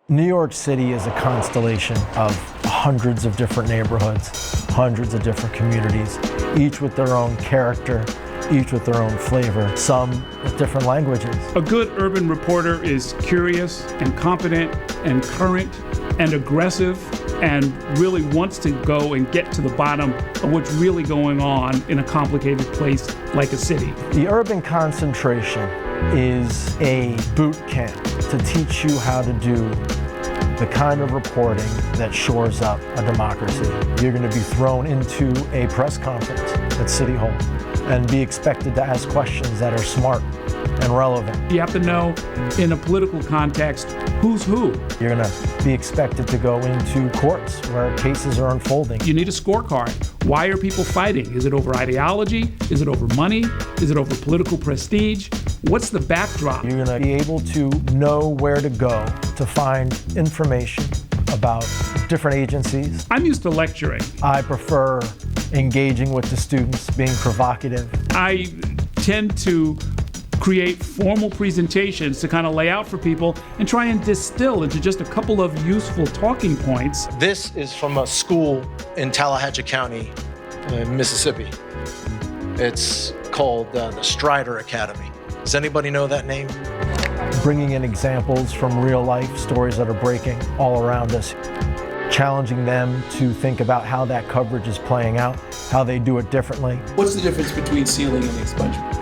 New York City is a constellation of hundreds of different neighborhoods, hundreds of different communities, each with their own character, each with their own flavor, some with different languages. A good urban reporter is curious and competent and current and aggressive and really wants to go and get to the bottom of what's really going on in a complicated place like a city. The Urban Concentration is a boot camp to teach you how to do the kind of reporting that shores up a democracy. You're going to be thrown into a press conference at City Hall and be expected to ask questions that are smart and relevant. You have to know, in a political context, who's who. You're going to be expected to go into courts where cases are unfolding. You need a scorecard. Why are people fighting? Is it over ideology? Is it over money? Is it over political prestige? What's the backdrop? You're going to be able to know where to go to find information about different agencies. I'm used to lecturing. I prefer engaging with the students, being provocative. I tend to create formal presentations to kind of lay out for people and try and distill into just a couple of useful talking points. This is from a school in Tallahatchie County, Mississippi. It's called the Strider Academy. Does anybody know that name? Bringing in examples from real life, stories that are breaking all around us, challenging them to think about how that coverage is playing out, how they do it differently. What's the difference between sealing and expungement?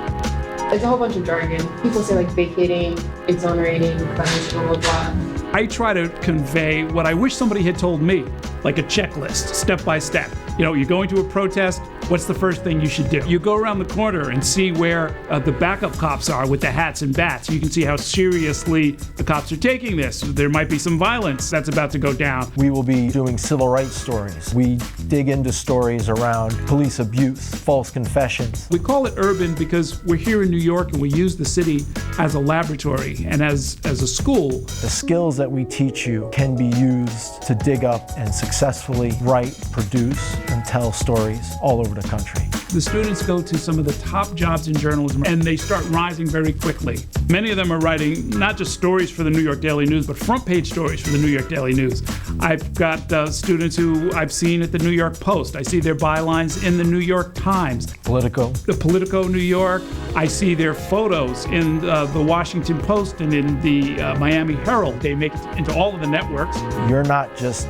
It's a whole bunch of jargon. People say like vacating, exonerating, clemency, blah, blah, blah. I try to convey what I wish somebody had told me, like a checklist, step by step. You know, you're going to a protest, what's the first thing you should do? You go around the corner and see where the backup cops are with the hats and bats. You can see how seriously the cops are taking this. There might be some violence that's about to go down. We will be doing civil rights stories. We dig into stories around police abuse, false confessions. We call it urban because we're here in New York and we use the city as a laboratory and as a school. The skills that we teach you can be used to dig up and successfully write, produce, and tell stories all over the country. The students go to some of the top jobs in journalism and they start rising very quickly. Many of them are writing not just stories for the New York Daily News, but front page stories for the New York Daily News. I've got students who I've seen at the New York Post. I see their bylines in the New York Times. Politico. The Politico New York. I see their photos in the Washington Post and in the Miami Herald. They make it into all of the networks. You're not just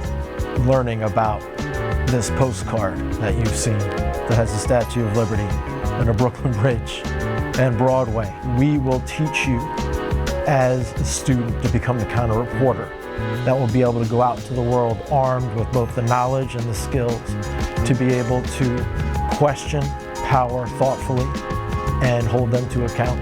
learning about this postcard that you've seen that has the Statue of Liberty and a Brooklyn Bridge and Broadway. We will teach you as a student to become the kind of reporter that will be able to go out into the world armed with both the knowledge and the skills to be able to question power thoughtfully and hold them to account.